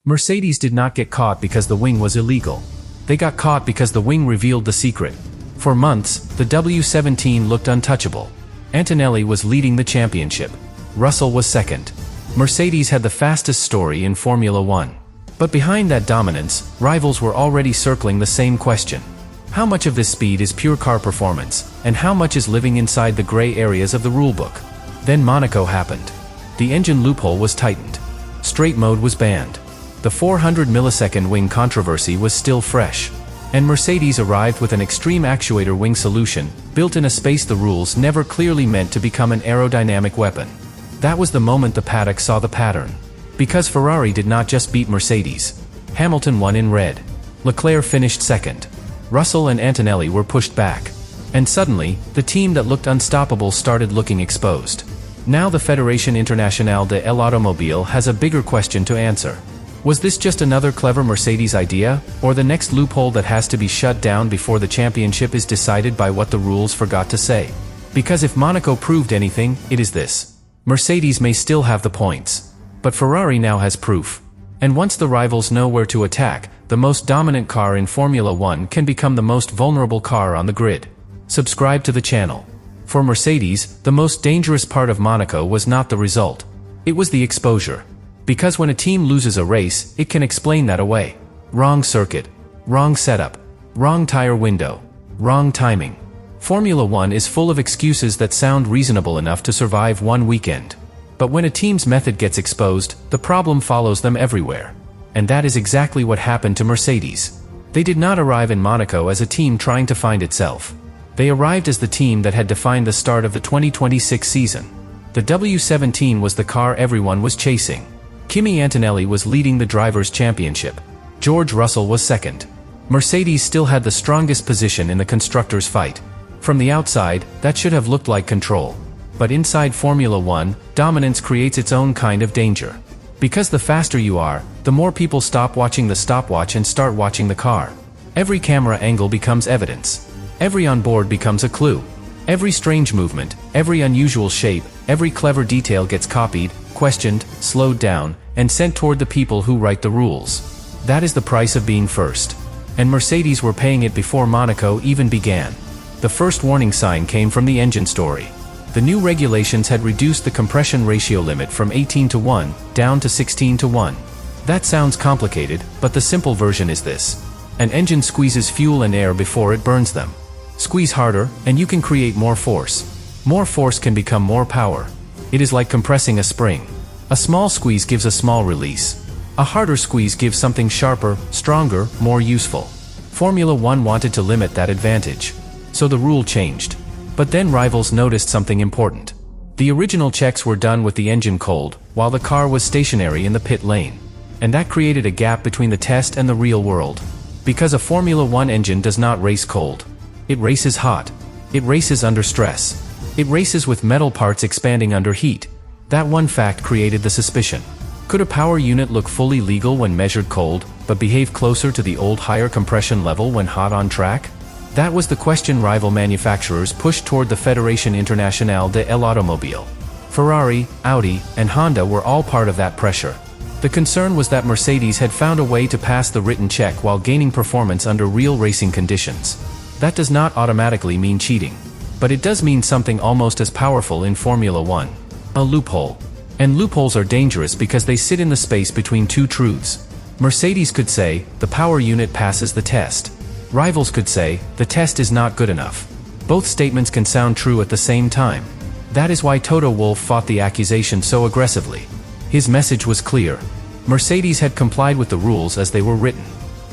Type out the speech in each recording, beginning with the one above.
Mercedes did not get caught because the wing was illegal. They got caught because the wing revealed the secret. For months, the W17 looked untouchable. Antonelli was leading the championship. Russell was second. Mercedes had the fastest story in Formula One. But behind that dominance, rivals were already circling the same question. How much of this speed is pure car performance, and how much is living inside the gray areas of the rulebook? Then Monaco happened. The engine loophole was tightened. Straight mode was banned. The 400 millisecond wing controversy was still fresh. And Mercedes arrived with an extreme actuator wing solution, built in a space the rules never clearly meant to become an aerodynamic weapon. That was the moment the paddock saw the pattern. Because Ferrari did not just beat Mercedes. Hamilton won in red. Leclerc finished second. Russell and Antonelli were pushed back. And suddenly, the team that looked unstoppable started looking exposed. Now the Fédération Internationale de l'Automobile has a bigger question to answer. Was this just another clever Mercedes idea, or the next loophole that has to be shut down before the championship is decided by what the rules forgot to say? Because if Monaco proved anything, it is this. Mercedes may still have the points. But Ferrari now has proof. And once the rivals know where to attack, the most dominant car in Formula One can become the most vulnerable car on the grid. Subscribe to the channel. For Mercedes, the most dangerous part of Monaco was not the result. It was the exposure. Because when a team loses a race, it can explain that away. Wrong circuit, wrong setup, wrong tire window, wrong timing. Formula One is full of excuses that sound reasonable enough to survive one weekend. But when a team's method gets exposed, the problem follows them everywhere. And that is exactly what happened to Mercedes. They did not arrive in Monaco as a team trying to find itself. They arrived as the team that had defined the start of the 2026 season. The W17 was the car everyone was chasing. Kimi Antonelli was leading the Drivers' Championship. George Russell was second. Mercedes still had the strongest position in the constructors' fight. From the outside, that should have looked like control. But inside Formula One, dominance creates its own kind of danger. Because the faster you are, the more people stop watching the stopwatch and start watching the car. Every camera angle becomes evidence. Every onboard becomes a clue. Every strange movement, every unusual shape, every clever detail gets copied, questioned, slowed down, and sent toward the people who write the rules. That is the price of being first. And Mercedes were paying it before Monaco even began. The first warning sign came from the engine story. The new regulations had reduced the compression ratio limit from 18:1 down to 16:1. That sounds complicated, but the simple version is this. An engine squeezes fuel and air before it burns them. Squeeze harder, and you can create more force. More force can become more power. It is like compressing a spring. A small squeeze gives a small release. A harder squeeze gives something sharper, stronger, more useful. Formula One wanted to limit that advantage. So the rule changed. But then rivals noticed something important. The original checks were done with the engine cold, while the car was stationary in the pit lane. And that created a gap between the test and the real world. Because a Formula One engine does not race cold. It races hot. It races under stress. It races with metal parts expanding under heat. That one fact created the suspicion. Could a power unit look fully legal when measured cold, but behave closer to the old higher compression level when hot on track? That was the question rival manufacturers pushed toward the Fédération Internationale de l'Automobile. Ferrari, Audi, and Honda were all part of that pressure. The concern was that Mercedes had found a way to pass the written check while gaining performance under real racing conditions. That does not automatically mean cheating. But it does mean something almost as powerful in Formula One. A loophole. And loopholes are dangerous because they sit in the space between two truths. Mercedes could say, the power unit passes the test. Rivals could say, the test is not good enough. Both statements can sound true at the same time. That is why Toto Wolff fought the accusation so aggressively. His message was clear. Mercedes had complied with the rules as they were written.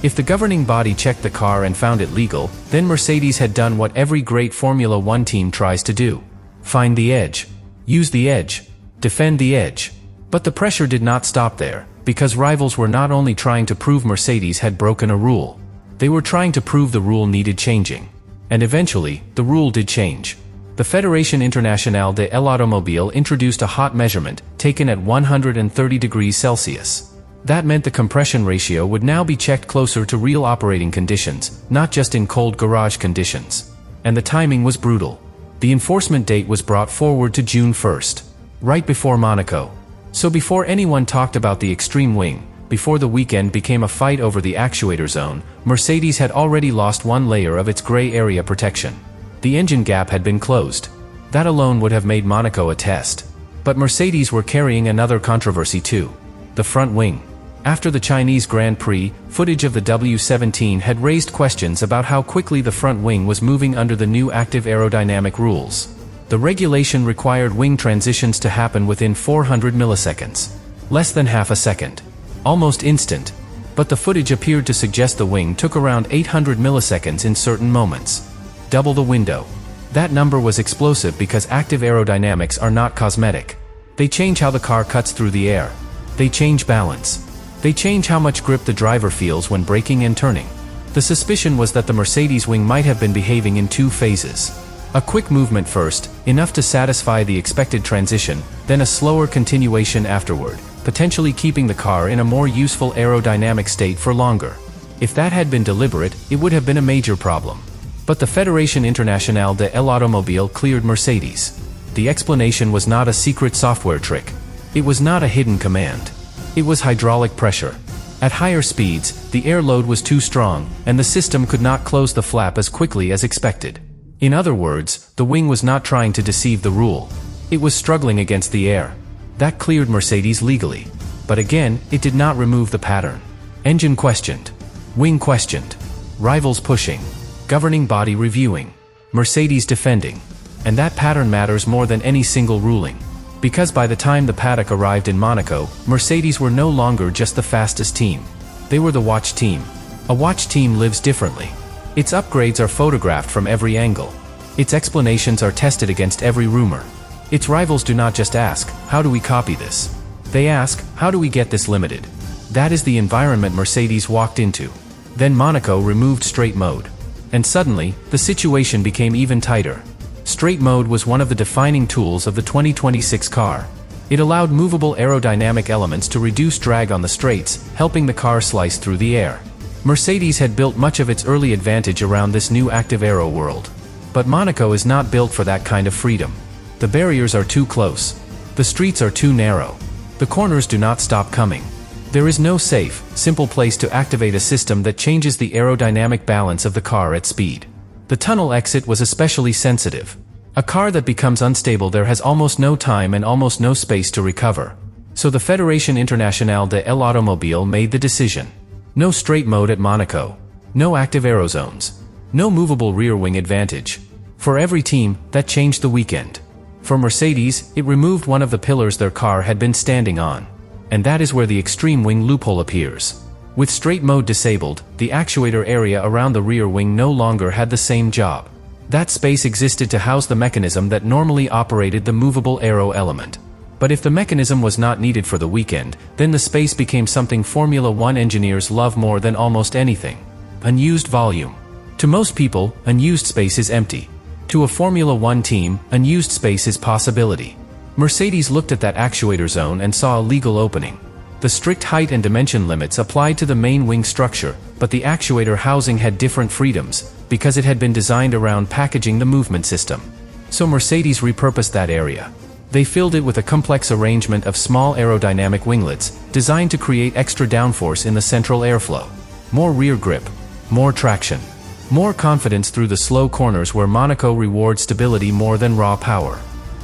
If the governing body checked the car and found it legal, then Mercedes had done what every great Formula One team tries to do. Find the edge. Use the edge. Defend the edge. But the pressure did not stop there, because rivals were not only trying to prove Mercedes had broken a rule. They were trying to prove the rule needed changing. And eventually, the rule did change. The Fédération Internationale de l'Automobile introduced a hot measurement, taken at 130 degrees Celsius. That meant the compression ratio would now be checked closer to real operating conditions, not just in cold garage conditions. And the timing was brutal. The enforcement date was brought forward to June 1st, right before Monaco. So before anyone talked about the extreme wing, Before the weekend became a fight over the actuator zone, Mercedes had already lost one layer of its gray area protection. The engine gap had been closed. That alone would have made Monaco a test. But Mercedes were carrying another controversy too: the front wing. After the Chinese Grand Prix, footage of the W17 had raised questions about how quickly the front wing was moving under the new active aerodynamic rules. The regulation required wing transitions to happen within 400 milliseconds. Less than half a second. Almost instant. But the footage appeared to suggest the wing took around 800 milliseconds in certain moments. Double the window. That number was explosive because active aerodynamics are not cosmetic. They change how the car cuts through the air. They change balance. They change how much grip the driver feels when braking and turning. The suspicion was that the Mercedes wing might have been behaving in two phases. A quick movement first, enough to satisfy the expected transition, then a slower continuation afterward, potentially keeping the car in a more useful aerodynamic state for longer. If that had been deliberate, it would have been a major problem. But the Fédération Internationale de l'Automobile cleared Mercedes. The explanation was not a secret software trick. It was not a hidden command. It was hydraulic pressure. At higher speeds, the air load was too strong, and the system could not close the flap as quickly as expected. In other words, the wing was not trying to deceive the rule. It was struggling against the air. That cleared Mercedes legally. But again, it did not remove the pattern. Engine questioned. Wing questioned. Rivals pushing. Governing body reviewing. Mercedes defending. And that pattern matters more than any single ruling. Because by the time the paddock arrived in Monaco, Mercedes were no longer just the fastest team. They were the watch team. A watch team lives differently. Its upgrades are photographed from every angle. Its explanations are tested against every rumor. Its rivals do not just ask, how do we copy this? They ask, how do we get this limited? That is the environment Mercedes walked into. Then Monaco removed straight mode. And suddenly, the situation became even tighter. Straight mode was one of the defining tools of the 2026 car. It allowed movable aerodynamic elements to reduce drag on the straights, helping the car slice through the air. Mercedes had built much of its early advantage around this new active aero world. But Monaco is not built for that kind of freedom. The barriers are too close. The streets are too narrow. The corners do not stop coming. There is no safe, simple place to activate a system that changes the aerodynamic balance of the car at speed. The tunnel exit was especially sensitive. A car that becomes unstable there has almost no time and almost no space to recover. So the Fédération Internationale de l'Automobile made the decision. No straight mode at Monaco. No active aero zones. No movable rear wing advantage. For every team, that changed the weekend. For Mercedes, it removed one of the pillars their car had been standing on. And that is where the extreme wing loophole appears. With straight mode disabled, the actuator area around the rear wing no longer had the same job. That space existed to house the mechanism that normally operated the movable aero element. But if the mechanism was not needed for the weekend, then the space became something Formula One engineers love more than almost anything: unused volume. To most people, unused space is empty. To a Formula One team, unused space is possibility. Mercedes looked at that actuator zone and saw a legal opening. The strict height and dimension limits applied to the main wing structure, but the actuator housing had different freedoms, because it had been designed around packaging the movement system. So Mercedes repurposed that area. They filled it with a complex arrangement of small aerodynamic winglets, designed to create extra downforce in the central airflow. More rear grip. More traction. More confidence through the slow corners where Monaco rewards stability more than raw power.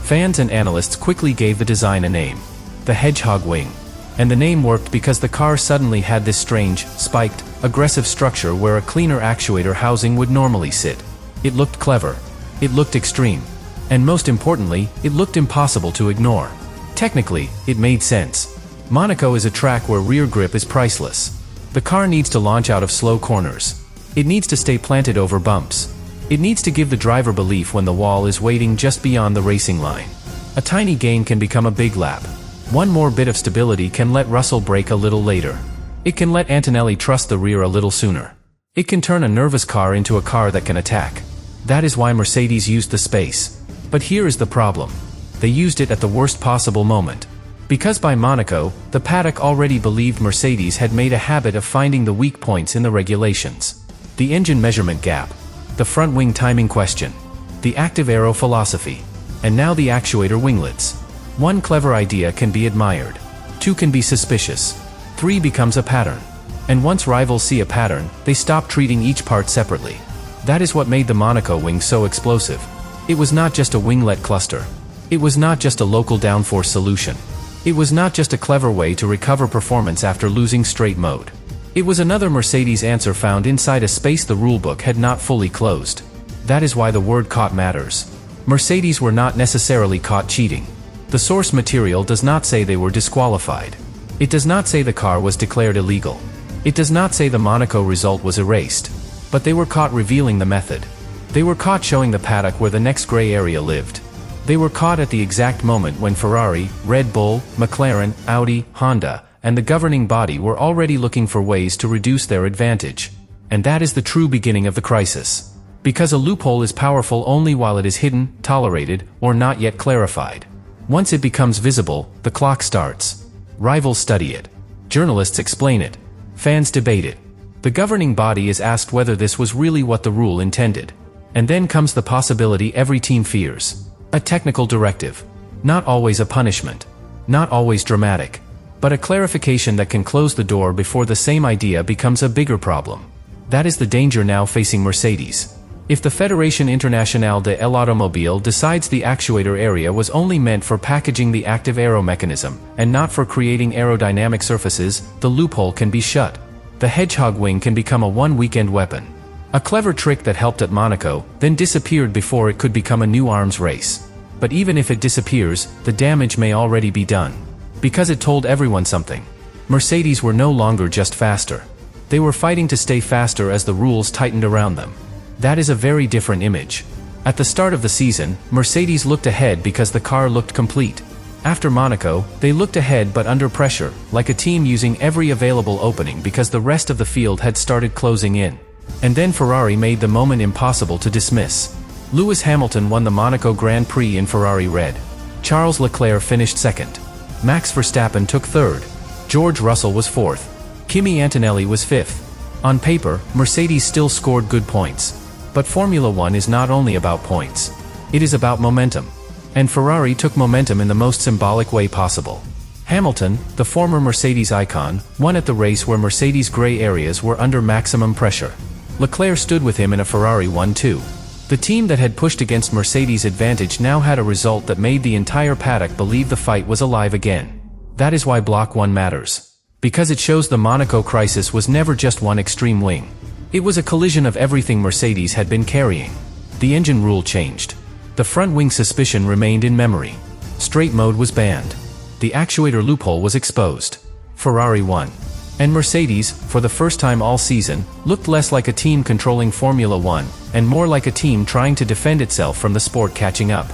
Fans and analysts quickly gave the design a name: the Hedgehog wing. And the name worked because the car suddenly had this strange, spiked, aggressive structure where a cleaner actuator housing would normally sit. It looked clever. It looked extreme. And most importantly, it looked impossible to ignore. Technically, it made sense. Monaco is a track where rear grip is priceless. The car needs to launch out of slow corners. It needs to stay planted over bumps. It needs to give the driver belief when the wall is waiting just beyond the racing line. A tiny gain can become a big lap. One more bit of stability can let Russell brake a little later. It can let Antonelli trust the rear a little sooner. It can turn a nervous car into a car that can attack. That is why Mercedes used the space. But here is the problem. They used it at the worst possible moment. Because by Monaco, the paddock already believed Mercedes had made a habit of finding the weak points in the regulations. The engine measurement gap. The front wing timing question. The active aero philosophy. And now the actuator winglets. One clever idea can be admired. Two can be suspicious. 3 becomes a pattern. And once rivals see a pattern, they stop treating each part separately. That is what made the Monaco wing so explosive. It was not just a winglet cluster. It was not just a local downforce solution. It was not just a clever way to recover performance after losing straight mode. It was another Mercedes answer found inside a space the rulebook had not fully closed. That is why the word caught matters. Mercedes were not necessarily caught cheating. The source material does not say they were disqualified. It does not say the car was declared illegal. It does not say the Monaco result was erased. But they were caught revealing the method. They were caught showing the paddock where the next gray area lived. They were caught at the exact moment when Ferrari, Red Bull, McLaren, Audi, Honda, and the governing body were already looking for ways to reduce their advantage. And that is the true beginning of the crisis. Because a loophole is powerful only while it is hidden, tolerated, or not yet clarified. Once it becomes visible, the clock starts. Rivals study it. Journalists explain it. Fans debate it. The governing body is asked whether this was really what the rule intended. And then comes the possibility every team fears. A technical directive. Not always a punishment. Not always dramatic. But a clarification that can close the door before the same idea becomes a bigger problem. That is the danger now facing Mercedes. If the Fédération Internationale de l'Automobile decides the actuator area was only meant for packaging the active aero mechanism, and not for creating aerodynamic surfaces, the loophole can be shut. The hedgehog wing can become a one-weekend weapon. A clever trick that helped at Monaco, then disappeared before it could become a new arms race. But even if it disappears, the damage may already be done. Because it told everyone something. Mercedes were no longer just faster. They were fighting to stay faster as the rules tightened around them. That is a very different image. At the start of the season, Mercedes looked ahead because the car looked complete. After Monaco, they looked ahead but under pressure, like a team using every available opening because the rest of the field had started closing in. And then Ferrari made the moment impossible to dismiss. Lewis Hamilton won the Monaco Grand Prix in Ferrari red. Charles Leclerc finished second. Max Verstappen took third. George Russell was fourth. Kimi Antonelli was fifth. On paper, Mercedes still scored good points. But Formula One is not only about points. It is about momentum. And Ferrari took momentum in the most symbolic way possible. Hamilton, the former Mercedes icon, won at the race where Mercedes' gray areas were under maximum pressure. Leclerc stood with him in a Ferrari 1-2. The team that had pushed against Mercedes' advantage now had a result that made the entire paddock believe the fight was alive again. That is why Block 1 matters. Because it shows the Monaco crisis was never just one extreme wing. It was a collision of everything Mercedes had been carrying. The engine rule changed. The front wing suspicion remained in memory. Straight mode was banned. The actuator loophole was exposed. Ferrari won. And Mercedes, for the first time all season, looked less like a team controlling Formula One, and more like a team trying to defend itself from the sport catching up.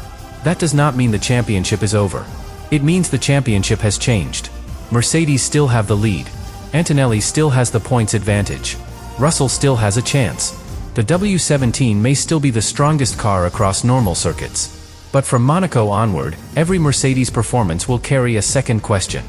That does not mean the championship is over. It means the championship has changed. Mercedes still have the lead. Antonelli still has the points advantage. Russell still has a chance. The W17 may still be the strongest car across normal circuits. But from Monaco onward, every Mercedes performance will carry a second question.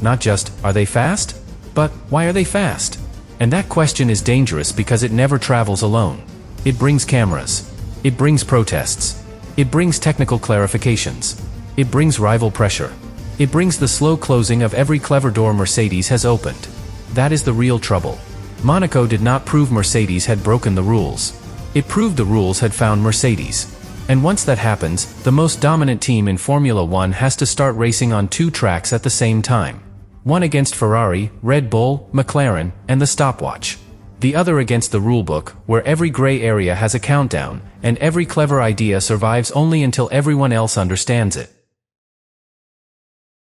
Not just, are they fast? But, why are they fast? And that question is dangerous because it never travels alone. It brings cameras. It brings protests. It brings technical clarifications. It brings rival pressure. It brings the slow closing of every clever door Mercedes has opened. That is the real trouble. Monaco did not prove Mercedes had broken the rules. It proved the rules had found Mercedes. And once that happens, the most dominant team in Formula One has to start racing on two tracks at the same time. One against Ferrari, Red Bull, McLaren, and the stopwatch. The other against the rulebook, where every gray area has a countdown, and every clever idea survives only until everyone else understands it.